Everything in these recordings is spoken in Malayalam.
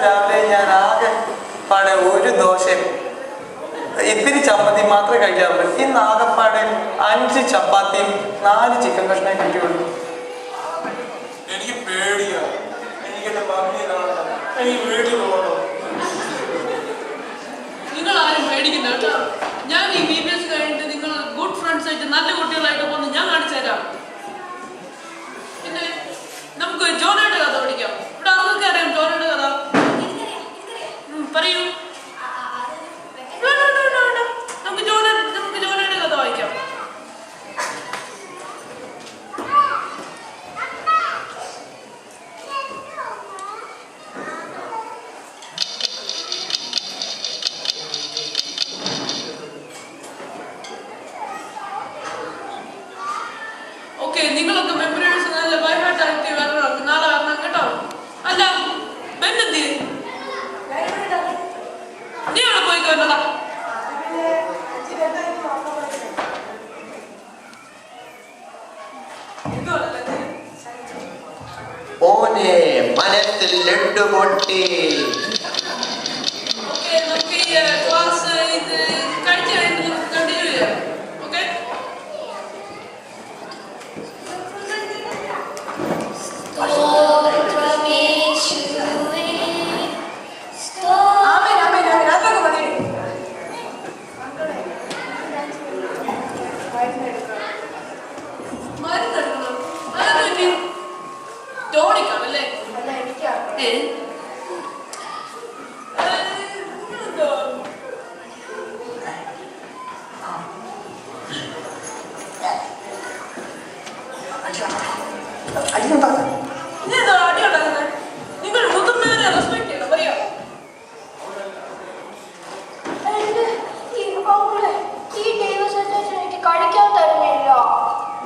രാവിലെ ഞാൻ ആകെ പാടെ ഒരു ദോശയും ഇത്തിരി ചപ്പാത്തി മാത്രമേ കഴിക്കാറുള്ളൂ. ഇന്ന് ആകെപ്പാടെ 5 ചപ്പാത്തിയും 4 ചിക്കൻ കഷ്ണം കഴിക്കുള്ളൂ. എനിക്ക് പേടിയാ. എനിക്ക് എന്റെ മമ്മിയെ കാണണം. എനിക്ക് വീട്ടിൽ പോകണം. നിങ്ങൾ ആരും പേടിക്കണ്ട കേട്ടോ. ഞാൻ ഈ BBS കഴിഞ്ഞിട്ട് നിങ്ങൾ ഗുഡ് ഫ്രണ്ട്സ് ആയിട്ട് നല്ല കുട്ടികളായിട്ട് പോകുന്നു ഞാൻ കാണിച്ചു തരാം. പിന്നെ നമുക്ക് ജോനയുടെ കഥ പഠിക്കാം. ഇവിടെ ആർക്കൊക്കെ അറിയാം ജോനയുടെ കഥ? പറയൂ. നമുക്ക് ജോനയുടെ കഥ വായിക്കാം. ഓക്കെ, നിങ്ങളൊക്കെ മെമ്മറീസ് നല്ല ബൈഹാർട്ട് ആക്റ്റീവ് വരണം. നാളെ വരണം കേട്ടോ. അല്ല ബെന്നെന്തി നീ അവിടെ പോയി വന്നതാ? ഓനെ മനത്തിൽ ലഡ്ഡു പൊട്ടി. ഓക്കെ, നമുക്ക് ഈ ക്ലാസ് ഇത് കഴിച്ചു കഴിഞ്ഞിട്ട് നമുക്ക് കണ്ടിന്യൂ ചെയ്യാം. ഓക്കെ, മരുന്നെടുക്കണം. അതൊക്കെ ടോണിക്കാണല്ലേ? നിങ്ങൾ മുതിർന്നവരെ റെസ്പെക്ട് ചെയ്യണം. പറയാ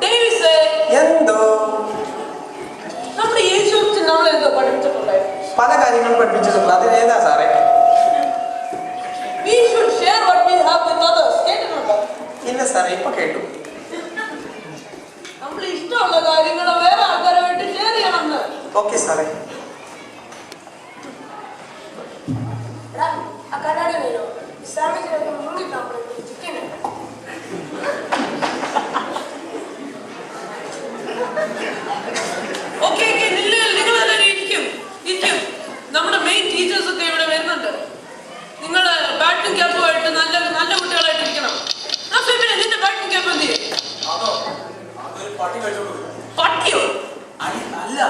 ഡേവിസ് എന്തോ നമ്മുടെ യേശു നമ്മളെന്തോ പഠിപ്പിച്ചിട്ടുണ്ടായിരുന്നു. പല കാര്യങ്ങളും പഠിപ്പിച്ചിട്ടുണ്ട്. അതിനേതാ സാറേ? We should share what we have with others. കേട്ടിട്ടുണ്ടോ? ഇല്ല സാറേ, ഇപ്പൊ കേട്ടു. നമ്മൾ ഇഷ്ടമുള്ള കാര്യങ്ങൾ വേറെ ആൾക്കാരുമായിട്ട് ഷെയർ ചെയ്യണമെന്ന്. ഓക്കെ സാറേ. ഓക്കെ, നിങ്ങളെല്ലാവരും ഇരിക്കും. നമ്മുടെ മെയിൻ ടീച്ചേഴ്സ് ഒക്കെ ഇവിടെ വരുന്നുണ്ട്. നിങ്ങൾ ബാറ്റും ക്യാപ്പുമായിട്ട് നല്ല നല്ല കുട്ടികളായിട്ട് ഇരിക്കണം. നിന്റെ ബാറ്റും ക്യാപ്പ് എന്ത് ചെയ്യും? പട്ടി കഴിച്ചോളൂ. പട്ടിയോ? അല്ല,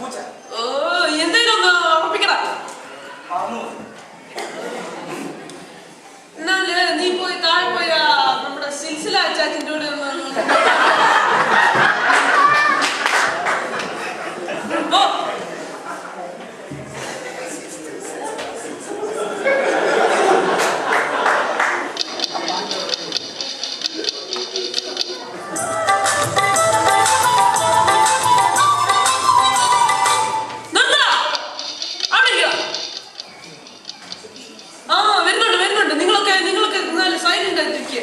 പൂച്ച. ഓ, എന്തേലും ഒന്ന് ഉറപ്പിക്കടാ. എന്നാല് നീ പോയി താഴെ പോയി നമ്മുടെ സിൽസില ചാച്ചിന്റെ കൂടെ ഒന്ന് വരുന്നുണ്ട്. നിങ്ങളൊക്കെ നല്ല സൈലന്റ് ആയിട്ടിരിക്കുക.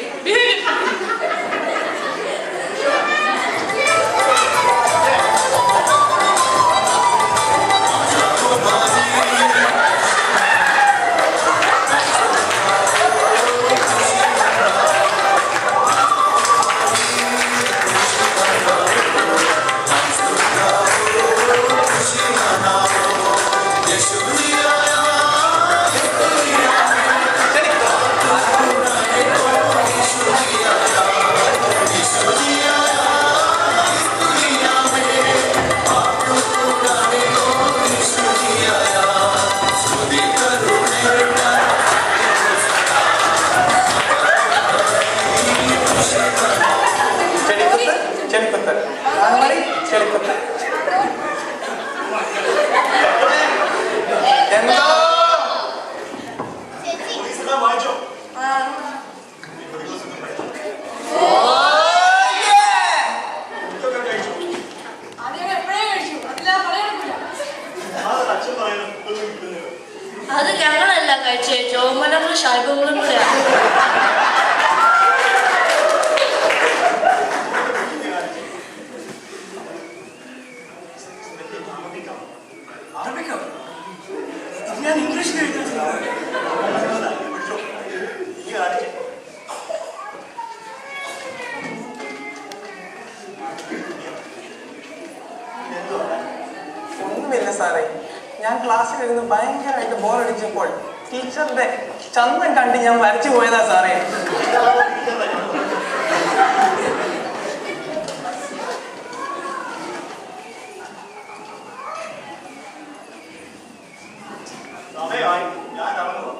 അത് ഞങ്ങളല്ല കഴിച്ചേ, ചോമനങ്ങളും ശാൽബങ്ങളും കൂടെയാണ്. ഞാൻ ഇംഗ്ലീഷിൽ എഴുതി ഒന്നുമില്ല സാറേ, ഞാൻ ക്ലാസ്സിൽ ഇരുന്ന് ഭയങ്കരമായിട്ട് ബോറടിച്ചപ്പോൾ ടീച്ചറുടെ ചന്തം കണ്ട് ഞാൻ വരച്ചു പോയതാ സാറേ. സമയമായി, ഞാൻ നടന്നു.